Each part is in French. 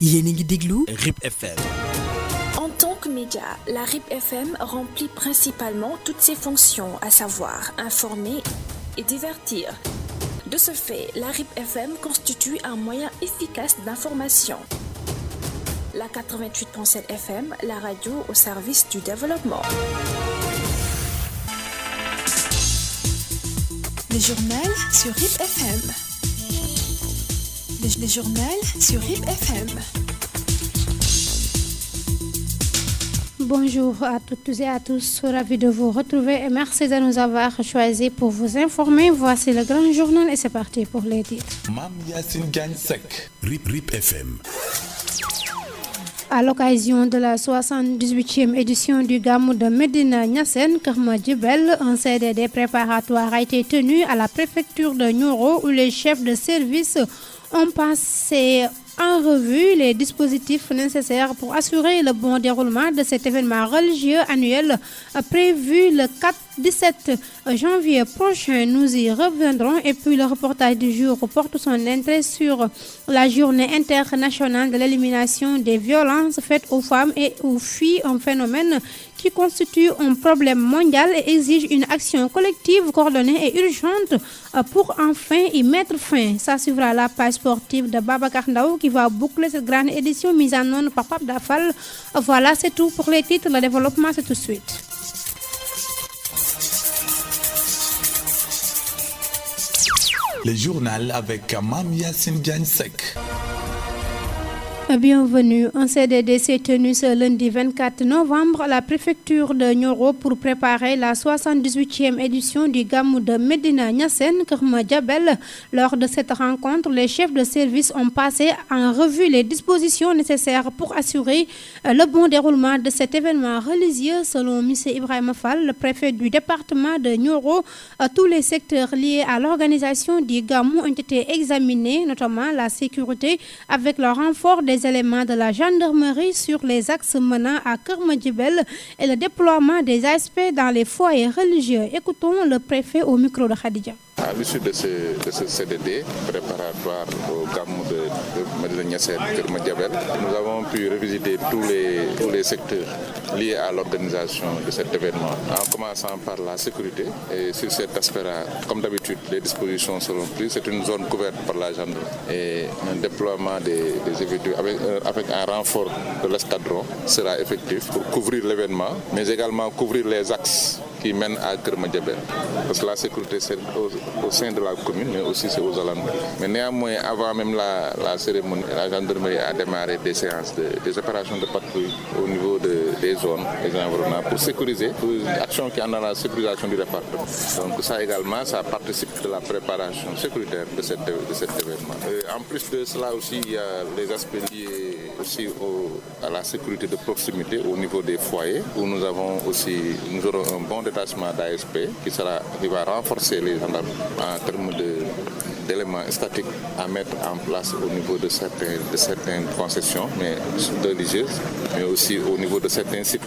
yéen a ngi déglu RIP FM. En tant que média, la RIP FM remplit principalement toutes ses fonctions, à savoir informer et divertir. De ce fait, la RIP FM constitue un moyen efficace d'information. La 88.7 FM, la radio au service du développement. Le journal sur RIP FM. Le journal sur RIP FM. Bonjour à toutes et à tous, ravi de vous retrouver et merci de nous avoir choisis pour vous informer. Voici le grand journal et c'est parti pour les titres. Mame Yacine Diagne Seck, RIP FM. À l'occasion de la 78e édition du Gamou de Médina Niassène, Kër Madiabel, un CDD préparatoire a été tenu à la préfecture de Nioro où les chefs de service ont passé en revue les dispositifs nécessaires pour assurer le bon déroulement de cet événement religieux annuel prévu le 17 janvier prochain. Nous y reviendrons et puis le reportage du jour porte son intérêt sur la journée internationale de l'élimination des violences faites aux femmes et aux filles, un phénomène qui constitue un problème mondial et exige une action collective, coordonnée et urgente pour enfin y mettre fin. Ça suivra la page sportive de Babacar Ndaw qui va boucler cette grande édition mise en œuvre par Pape Dafal. Voilà, c'est tout pour les titres. Le développement, c'est tout de suite. Le journal avec Mame Yacine Diagne Seck. Bienvenue. Un CDD s'est tenu ce lundi 24 novembre à la préfecture de Nioro pour préparer la 78e édition du Gamou de Médina Niassène, Kër Madiabel. Lors de cette rencontre, les chefs de service ont passé en revue les dispositions nécessaires pour assurer le bon déroulement de cet événement religieux. Selon M. Ibrahima Fall, le préfet du département de Nioro, tous les secteurs liés à l'organisation du Gamou ont été examinés, notamment la sécurité, avec le renfort des éléments de la gendarmerie sur les axes menant à Kër Madiabel et le déploiement des aspects dans les foyers religieux. Écoutons le préfet au micro de Khadija. À l'issue de ce CDD préparatoire au Gamou de Médina Niassène, Kër Madiabel, nous avons pu revisiter tous les secteurs liés à l'organisation de cet événement, en commençant par la sécurité. Et sur cet aspect-là, comme d'habitude, les dispositions seront prises. C'est une zone couverte par la gendarmerie et un déploiement des effectifs avec un renfort de l'escadron sera effectif pour couvrir l'événement, mais également couvrir les axes qui mènent à Kër Madiabel. Parce que la sécurité, c'est au sein de la commune, mais aussi c'est aux alentours. Mais néanmoins, avant même la cérémonie, la gendarmerie a démarré des séances, des opérations de patrouille au niveau des zones, des environnements, pour sécuriser, pour une action qui est dans la sécurisation du département. Donc ça également, ça participe de la préparation sécuritaire de cet événement. En plus de cela aussi, il y a les aspects liés aussi à la sécurité de proximité au niveau des foyers, où nous aurons un bon détachement d'ASP qui va renforcer les gendarmes en termes d'éléments statiques à mettre en place au niveau de certaines concessions, mais religieuses, mais aussi au niveau de certains sites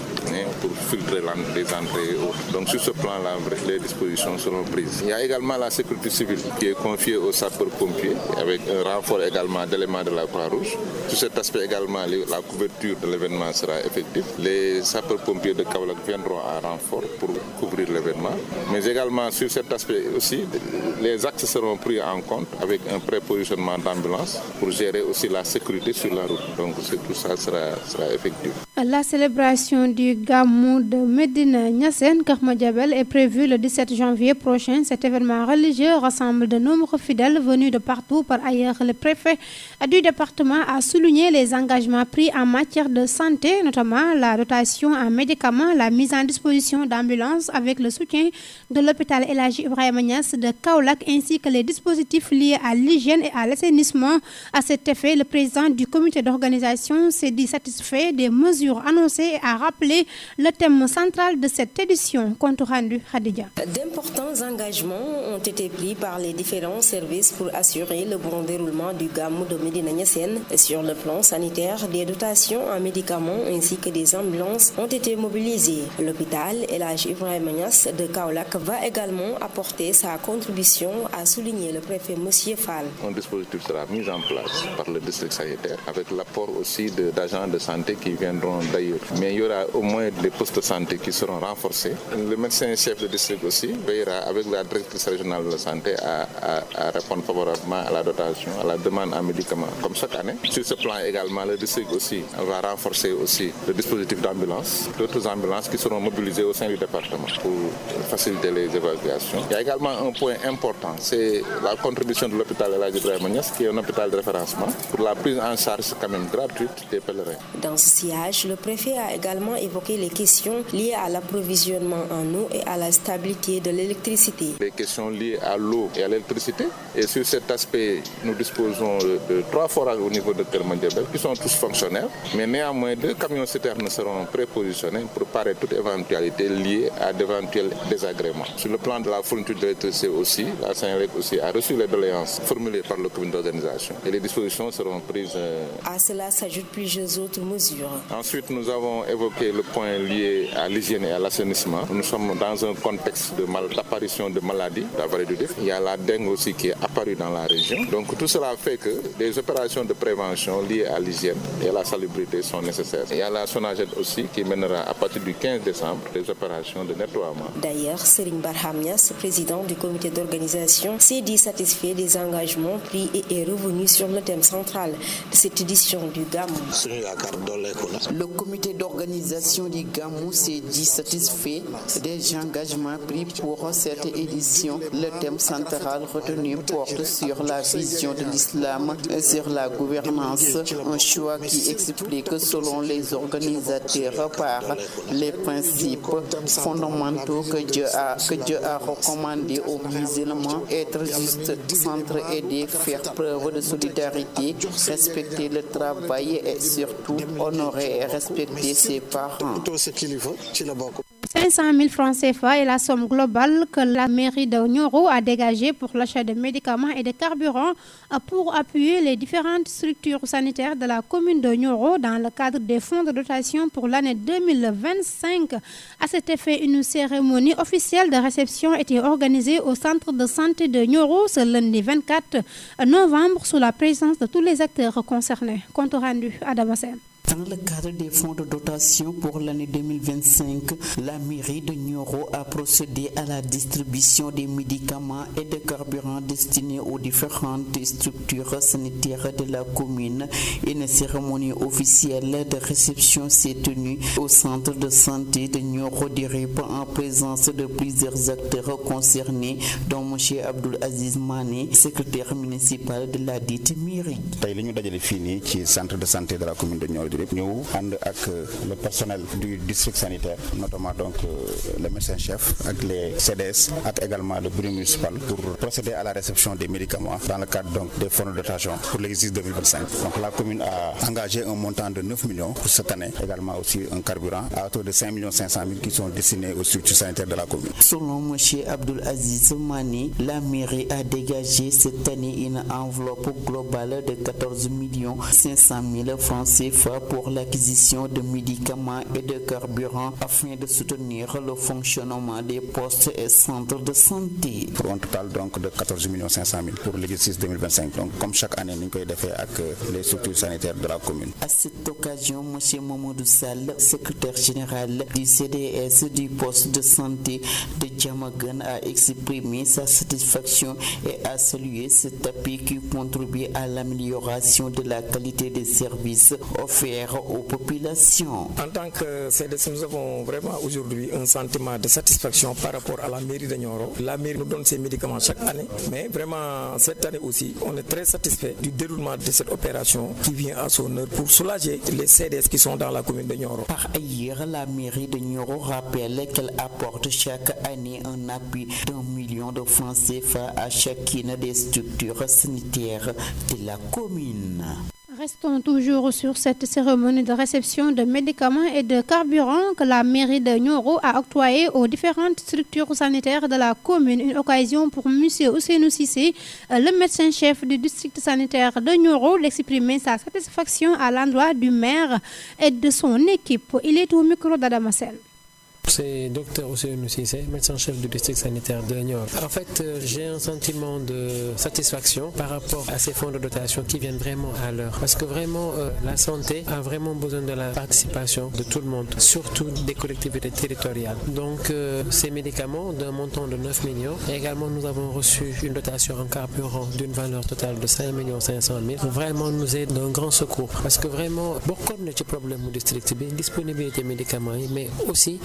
pour filtrer les entrées et autres. Donc sur ce plan-là, les dispositions seront prises. Il y a également la sécurité civile qui est confiée aux sapeurs-pompiers avec un renfort également d'éléments de la Croix-Rouge. Sur cet aspect également, la couverture de l'événement sera effective. Les sapeurs-pompiers de Kaolack viendront à renfort pour couvrir l'événement. Mais également sur cet aspect aussi, les axes seront pris en compte avec un prépositionnement d'ambulance pour gérer aussi la sécurité sur la route. Donc tout ça sera effectif. La célébration du Gamou de Médina Niassène, Kër Madiabel est prévue le 17 janvier prochain. Cet événement religieux rassemble de nombreux fidèles venus de partout. Par ailleurs, le préfet du département a souligné les engagements pris en matière de santé, notamment la dotation en médicaments, la mise en disposition d'ambulances avec le soutien de l'hôpital El Hadji Ibrahima Niass de Kaolack ainsi que les dispositifs liés à l'hygiène et à l'assainissement. À cet effet, le président du comité d'organisation s'est dit satisfait des mesures annoncées et a rappelé le thème central de cette édition. Compte rendu Khadija. D'importants engagements ont été pris par les différents services pour assurer le bon déroulement du Gamou de Médina Niassène. Sur le plan sanitaire, des dotations en médicaments ainsi que des ambulances ont été mobilisées. L'hôpital El Hadji Ibrahima Niass de Kaolack va également apporter sa contribution, a souligné le préfet préfet M. Fall. Un dispositif sera mis en place par le district sanitaire avec l'apport aussi d'agents de santé qui viendront d'ailleurs. Mais il y aura au moins des postes de santé qui seront renforcés. Le médecin-chef de district aussi veillera avec la directrice régionale de la santé à répondre favorablement à la dotation, à la demande en médicaments comme chaque année. Sur ce plan également, le district aussi va renforcer aussi le dispositif d'ambulance, d'autres ambulances qui seront mobilisées au sein du département pour faciliter les évacuations. Il y a également un point important, c'est la contribution de l'hôpital El Hadji Ibrahima Niass, qui est un hôpital de référencement, pour la prise en charge quand même gratuite des pèlerins. Dans ce sillage, le préfet a également évoqué les questions liées à l'approvisionnement en eau et à la stabilité de l'électricité. Les questions liées à l'eau et à l'électricité. Et sur cet aspect, nous disposons de 3 forages au niveau de Keur Madiabel qui sont tous fonctionnels, mais néanmoins 2 camions citernes seront prépositionnés pour parer toute éventualité liée à d'éventuels désagréments. Sur le plan de la fourniture d'électricité aussi, la Sénélec aussi a reçu les doléances formulées par le comité d'organisation et les dispositions seront prises. À cela s'ajoutent plusieurs autres mesures. Ensuite, nous avons évoqué le point lié à l'hygiène et à l'assainissement. Nous sommes dans un contexte d'apparition de maladies, la vallée du Dif. Il y a la dengue aussi qui est apparue dans la région. Donc tout cela fait que des opérations de prévention liées à l'hygiène et à la salubrité sont nécessaires. Il y a la SONAGED aussi qui mènera à partir du 15 décembre des opérations de nettoiement. D'ailleurs, Serigne Barham Niass, président du comité d'organisation, s'est dit satisfait des engagements pris et est revenu sur le thème central de cette édition du Gamou. Le comité d'organisation du Gamou s'est dit satisfait des engagements pris pour cette édition. Le thème central retenu porte sur la vision de l'islam, sur la gouvernance, un choix qui explique selon les organisateurs par les principes fondamentaux que Dieu a recommandé aux musulmans: être juste, s'entraider, faire preuve de solidarité, respecter le travail et surtout honorer et respecter ses parents. 500 000 francs CFA est la somme globale que la mairie de Nioro a dégagée pour l'achat de médicaments et de carburant pour appuyer les différentes structures sanitaires de la commune de Nioro dans le cadre des fonds de dotation pour l'année 2025. À cet effet, une cérémonie officielle de réception était organisée au centre de santé de Nioro ce lundi 24 novembre sous la présence de tous les acteurs concernés. Compte rendu à Damasen. Dans le cadre des fonds de dotation pour l'année 2025, la mairie de Nioro a procédé à la distribution des médicaments et de carburants destinés aux différentes structures sanitaires de la commune. Une cérémonie officielle de réception s'est tenue au centre de santé de Nioro d'Irip en présence de plusieurs acteurs concernés, dont M. Abdoul Aziz Mané, secrétaire municipal de la dite mairie. Centre de santé de la commune de Nioro nous ànd ak le personnel du district sanitaire, notamment donc le médecin-chef, avec les CDS, avec également le bureau municipal pour procéder à la réception des médicaments dans le cadre donc des fonds de dotation pour l'exercice 2025. Donc la commune a engagé un montant de 9 millions pour cette année, également aussi un carburant à hauteur de 5 500 000 qui sont destinés aux structures sanitaires de la commune. Selon M. Abdoul Aziz Mané, la mairie a dégagé cette année une enveloppe globale de 14 500 000 francs CFA pour l'acquisition de médicaments et de carburants afin de soutenir le fonctionnement des postes et centres de santé. Pour un total donc de 14 500 000 pour l'exercice 2025. Donc comme chaque année, nous avons fait avec les structures sanitaires de la commune. À cette occasion, M. Mamadou Sall, secrétaire général du CDS du poste de santé de Diamaguène, a exprimé sa satisfaction et a salué cet appui qui contribue à l'amélioration de la qualité des services offerts aux populations. En tant que CDS, nous avons vraiment aujourd'hui un sentiment de satisfaction par rapport à la mairie de Nioro. La mairie nous donne ses médicaments chaque année, mais vraiment cette année aussi, on est très satisfait du déroulement de cette opération qui vient à son heure pour soulager les CDS qui sont dans la commune de Nioro. Par ailleurs, la mairie de Nioro rappelle qu'elle apporte chaque année un appui d'1 million de francs CFA à chacune des structures sanitaires de la commune. Restons toujours sur cette cérémonie de réception de médicaments et de carburant que la mairie de Nioro a octroyé aux différentes structures sanitaires de la commune. Une occasion pour M. Ousseynou Cissé, le médecin-chef du district sanitaire de Nioro, d'exprimer sa satisfaction à l'endroit du maire et de son équipe. Il est au micro d'Adamassel. C'est Dr Ousseynou Cissé, médecin-chef du district sanitaire de Nioro. En fait, j'ai un sentiment de satisfaction par rapport à ces fonds de dotation qui viennent vraiment à l'heure. Parce que vraiment, la santé a vraiment besoin de la participation de tout le monde, surtout des collectivités territoriales. Donc, ces médicaments d'un montant de 9 millions. Et également, nous avons reçu une dotation en carburant d'une valeur totale de 5 500 000 pour vraiment nous aider d'un grand secours. Parce que vraiment, beaucoup de problèmes du district, disponibilité des médicaments, mais aussi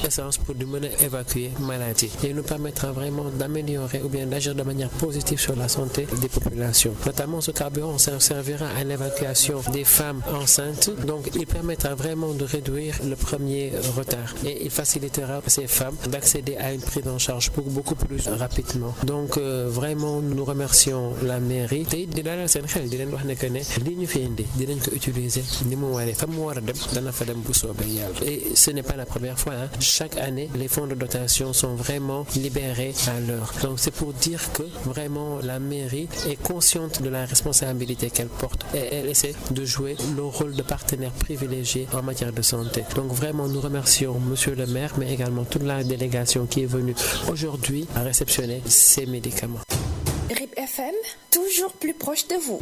pour évacuer maladie et nous permettra vraiment d'améliorer ou bien d'agir de manière positive sur la santé des populations. Notamment ce carburant servira à l'évacuation des femmes enceintes, donc il permettra vraiment de réduire le premier retard et il facilitera ces femmes d'accéder à une prise en charge beaucoup plus rapidement. Donc vraiment nous remercions la mairie te di dalal seen xel di leen wax ne que ne li ñu fi indi dinañ ko utiliser ni mu waree fa mu war a dem dana fa dem bu soobee yàlla. Et ce n'est pas la première fois, hein. Chaque année, les fonds de dotation sont vraiment libérés à l'heure. Donc c'est pour dire que vraiment la mairie est consciente de la responsabilité qu'elle porte et elle essaie de jouer le rôle de partenaire privilégié en matière de santé. Donc vraiment nous remercions monsieur le maire mais également toute la délégation qui est venue aujourd'hui à réceptionner ces médicaments. RIP FM, toujours plus proche de vous.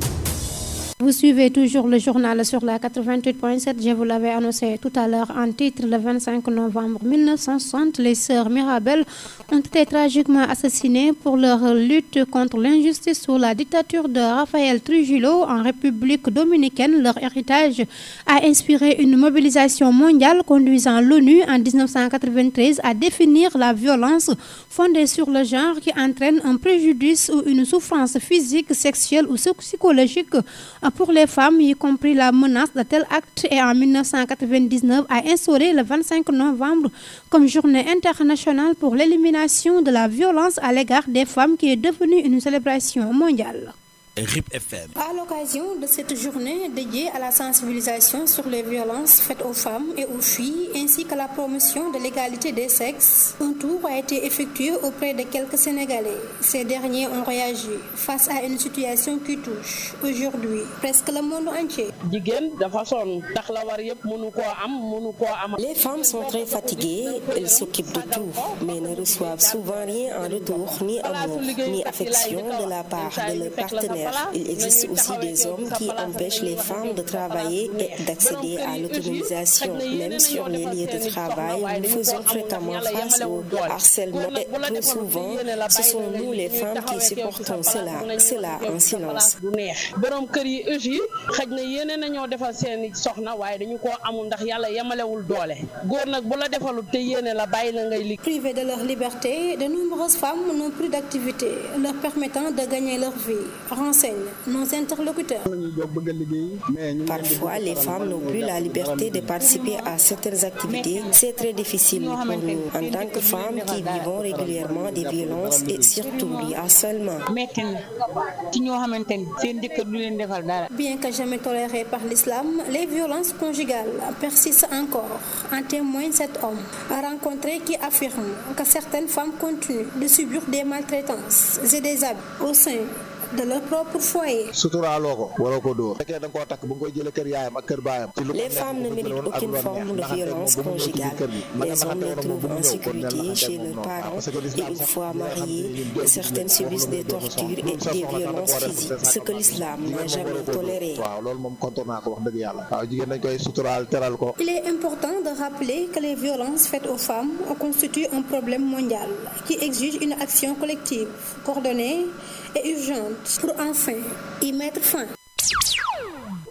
Vous suivez toujours le journal sur la 88.7. Je vous l'avais annoncé tout à l'heure en titre. Le 25 novembre 1960, les sœurs Mirabel ont été tragiquement assassinées pour leur lutte contre l'injustice sous la dictature de Rafael Trujillo en République dominicaine. Leur héritage a inspiré une mobilisation mondiale conduisant l'ONU en 1993 à définir la violence fondée sur le genre qui entraîne un préjudice ou une souffrance physique, sexuelle ou psychologique pour les femmes, y compris la menace de tel acte, et en 1999 a instauré le 25 novembre comme journée internationale pour l'élimination de la violence à l'égard des femmes qui est devenue une célébration mondiale. RIP FM. À l'occasion de cette journée dédiée à la sensibilisation sur les violences faites aux femmes et aux filles, ainsi que la promotion de l'égalité des sexes, un tour a été effectué auprès de quelques Sénégalais. Ces derniers ont réagi face à une situation qui touche aujourd'hui presque le monde entier. Les femmes sont très fatiguées, elles s'occupent de tout, mais ne reçoivent souvent rien en retour, ni amour, ni affection de la part de leur partenaire. Il existe aussi des hommes qui empêchent les femmes de travailler et d'accéder à l'autonomisation. Même sur les lieux de travail, nous faisons fréquemment face au harcèlement et trop souvent, ce sont nous les femmes qui supportons cela en silence. Privées de leur liberté, de nombreuses femmes n'ont plus d'activité leur permettant de gagner leur vie. Renseignent nos interlocuteurs. Parfois, les femmes n'ont plus la liberté de participer à certaines activités. C'est très difficile pour nous, en tant que femmes qui vivons régulièrement des violences et surtout du harcèlement. Bien que jamais tolérées par l'islam, les violences conjugales persistent encore. En témoigne cet homme rencontré qui affirme que certaines femmes continuent de subir des maltraitances et des abus au sein de leur propre foyer. Les femmes ne méritent aucune forme de violence conjugale. Les hommes les trouvent en sécurité chez leurs parents et une fois mariés, certaines subissent des tortures et des violences physiques, ce que l'islam n'a jamais toléré. Il est important de rappeler que les violences faites aux femmes constituent un problème mondial qui exige une action collective, coordonnée et urgente pour enfin y mettre fin.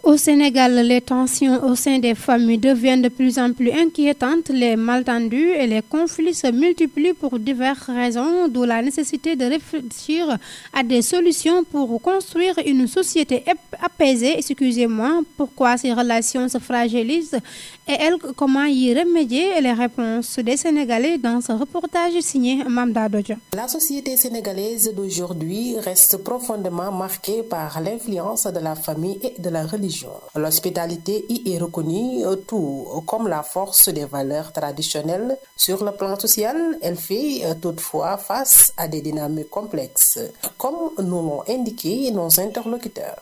Au Sénégal, les tensions au sein des familles deviennent de plus en plus inquiétantes. Les malentendus et les conflits se multiplient pour diverses raisons, d'où la nécessité de réfléchir à des solutions pour construire une société apaisée. Excusez-moi, pourquoi ces relations se fragilisent et comment y remédier? Les réponses des Sénégalais dans ce reportage signé Mamda Dodja. La société sénégalaise d'aujourd'hui reste profondément marquée par l'influence de la famille et de la religion région. L'hospitalité y est reconnue tout comme la force des valeurs traditionnelles. Sur le plan social, elle fait toutefois face à des dynamiques complexes, comme nous l'ont indiqué nos interlocuteurs.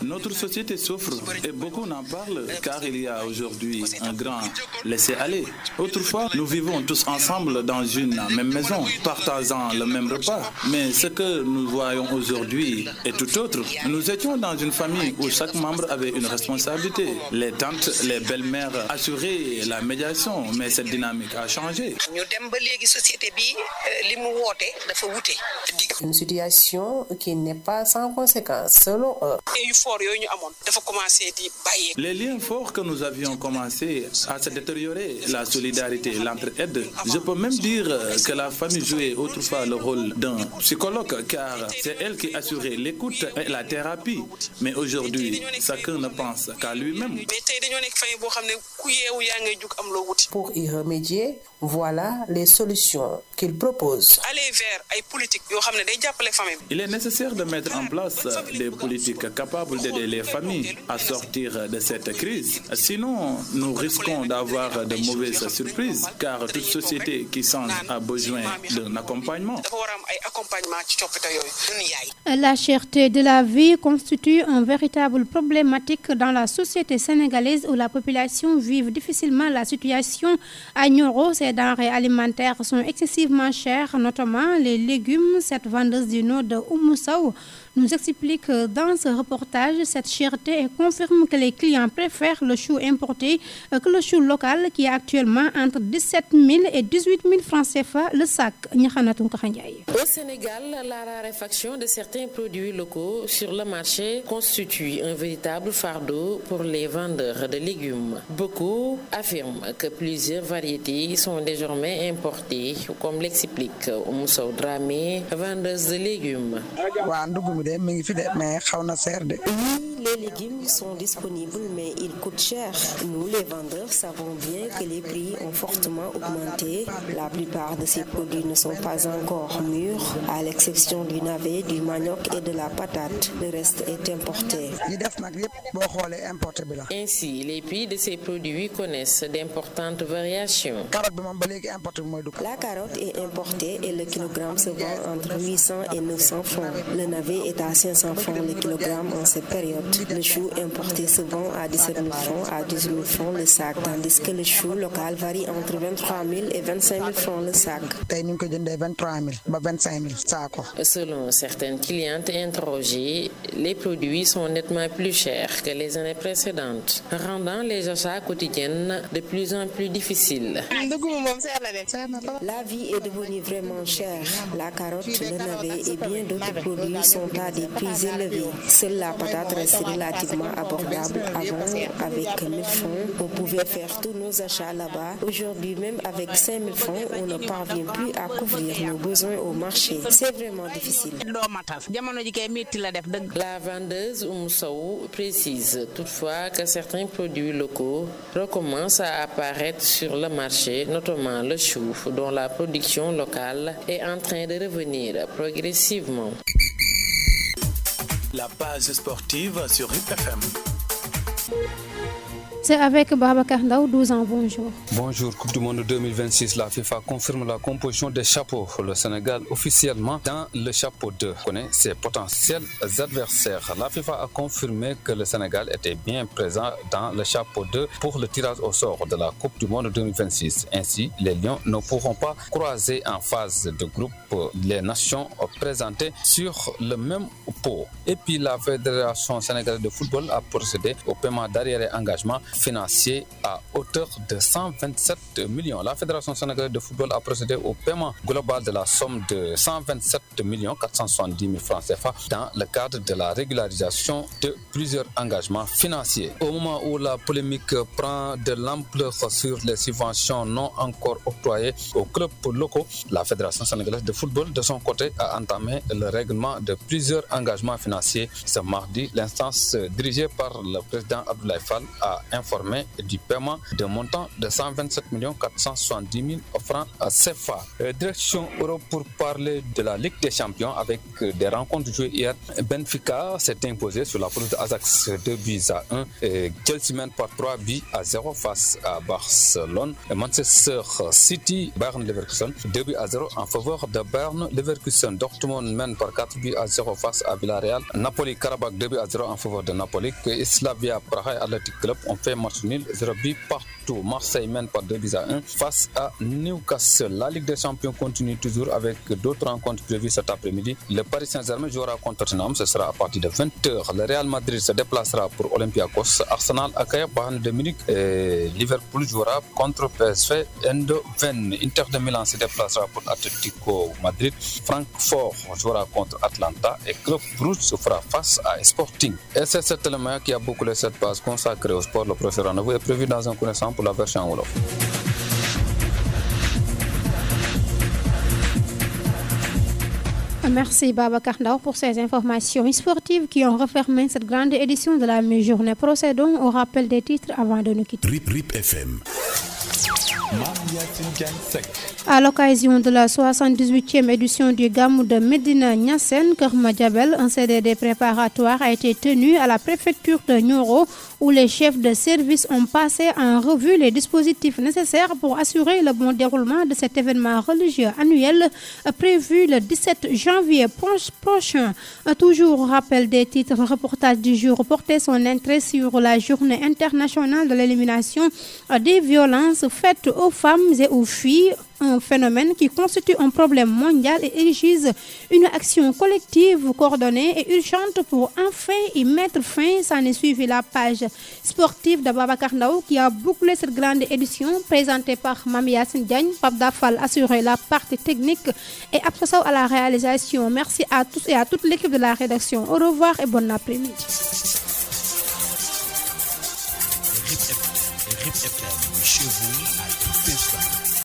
Notre société souffre et beaucoup n'en parlent car il y a aujourd'hui un grand laisser-aller. Autrefois, nous vivons tous ensemble dans une même maison, partageant le même repas. Mais ce que nous voyons aujourd'hui est tout autre. Nous étions dans une famille où chaque membre avait une responsabilité. Les tantes, les belles-mères assuraient la médiation, mais cette dynamique a changé. Une situation qui n'est pas sans conséquences, selon eux. Les liens forts que nous avions commencé à se détériorer, la solidarité, l'entraide. Je peux même dire que la famille jouait autrefois le rôle d'un psychologue, car c'est elle qui assurait l'écoute et la thérapie. Mais aujourd'hui, chacun ne pense qu'à lui-même. Pour y remédier, voilà les solutions qu'il propose. Il est nécessaire de mettre en place des politiques capables d'aider les familles à sortir de cette crise. Sinon, nous risquons d'avoir de mauvaises surprises, car toute société qui change a besoin d'un accompagnement. La cherté de la vie constitue un véritable problématique dans la société sénégalaise où la population vit difficilement la situation. À Nioro, ces denrées alimentaires sont excessivement chères, notamment les légumes. Cette vendeuse du nom de Oumou Sow nous explique dans ce reportage cette cherté et confirme que les clients préfèrent le chou importé que le chou local qui est actuellement entre 17 000 et 18 000 francs CFA le sac. Au Sénégal, la raréfaction de certains produits locaux sur le marché constitue un véritable fardeau pour les vendeurs de légumes. Beaucoup affirment que plusieurs variétés sont désormais importées, comme l'explique Oumou Sow Dramé, vendeuse de légumes. Oui, les légumes sont disponibles, mais ils coûtent cher. Nous, les vendeurs, savons bien que les prix ont fortement augmenté. La plupart de ces produits ne sont pas encore mûrs, à l'exception du navet, du manioc et de la patate. Le reste est importé. Ainsi, les prix de ces produits connaissent d'importantes variations. La carotte est importée et le kilogramme se vend entre 800 et 900 francs. Le navet est à 500 francs le kilogramme en cette période. Le chou importé se vend à 17 000 francs à 18 000 francs le sac, tandis que le chou local varie entre 23 000 et 25 000 francs le sac. Selon certaines clientes interrogées, les produits sont nettement plus chers que les années précédentes, rendant les achats quotidiens de plus en plus difficiles. La vie est devenue vraiment chère. La carotte, le navet et bien d'autres produits sont à des prix élevés. Seule la patate reste relativement abordable. Avant, avec 1 000 francs, on pouvait faire tous nos achats là-bas. Aujourd'hui, même avec 5 000 francs, on ne parvient plus à couvrir nos besoins au marché. C'est vraiment difficile. La vendeuse Oumou Sow précise toutefois que certains produits locaux recommencent à apparaître sur le marché, notamment le chou, dont la production locale est en train de revenir progressivement. La page sportive sur RIP FM. C'est avec Babacar Ndaw, 12 ans, bonjour. Bonjour, Coupe du Monde 2026, la FIFA confirme la composition des chapeaux. Le Sénégal officiellement dans le chapeau 2 connaît ses potentiels adversaires. La FIFA a confirmé que le Sénégal était bien présent dans le chapeau 2 pour le tirage au sort de la Coupe du Monde 2026. Ainsi, les Lions ne pourront pas croiser en phase de groupe les nations présentées sur le même pot. Et puis la Fédération sénégalaise de football a procédé au paiement d'arrière-engagement financier à hauteur de 127 millions. La Fédération sénégalaise de football a procédé au paiement global de la somme de 127 470 000 francs CFA dans le cadre de la régularisation de plusieurs engagements financiers. Au moment où la polémique prend de l'ampleur sur les subventions non encore octroyées aux clubs locaux, la Fédération sénégalaise de football, de son côté, a entamé le règlement de plusieurs engagements financiers ce mardi. L'instance dirigée par le président Abdoulaye Fall a informé du paiement d'un montant de 127 470 000 francs CFA. Direction Europe pour parler de la Ligue des Champions avec des rencontres jouées hier. Benfica s'est imposé sur la pelouse de Ajax 2-1 et Chelsea mène par 3-0 face à Barcelone. Et Manchester City, Bayern Leverkusen 2-0 en faveur de Bayern Leverkusen. Dortmund mène par 4-0 face à Villarreal. Napoli Karabakh 2-0 en faveur de Napoli. Et Slavia Praha et Athletic Club ont fait match nul 0-0 partout. Marseille mène par 2-1 face à Newcastle. La Ligue des Champions continue toujours avec d'autres rencontres prévues cet après-midi. Le Paris Saint-Germain jouera contre Tottenham, ce sera à partir de 20h. Le Real Madrid se déplacera pour Olympiakos. Arsenal accueille Bayern de Munich et Liverpool jouera contre PSV Eindhoven. Inter de Milan se déplacera pour Atlético Madrid. Francfort jouera contre Atlanta et Club Brugge se fera face à Sporting. Et c'est cet élément qui a bouclé cette page consacrée au sport. Le prochain rendez-vous est prévu dans un connaissant pour la version Wolof. Merci Babacar Ndao pour ces informations sportives qui ont refermé cette grande édition de la mi-journée. Procédons au rappel des titres avant de nous quitter. RIP FM. À l'occasion de la 78e édition du Gamou de Médina Niassène, Keur Madiabel, un CDD préparatoire a été tenu à la préfecture de Nioro où les chefs de service ont passé en revue les dispositifs nécessaires pour assurer le bon déroulement de cet événement religieux annuel prévu le 17 janvier prochain. Toujours rappel des titres, reportage du jour portait son intérêt sur la journée internationale de l'élimination des violences faites aux femmes et aux filles, un phénomène qui constitue un problème mondial et exige une action collective, coordonnée et urgente pour enfin y mettre fin. Ça n'est suivi la page sportive de Babacar Ndao qui a bouclé cette grande édition présentée par Mami Yassine Diagne. Pape Dafal assurait la partie technique et Absassao à la réalisation. Merci à tous et à toute l'équipe de la rédaction. Au revoir et bon après-midi. RIP FM, chez vous à tout instant.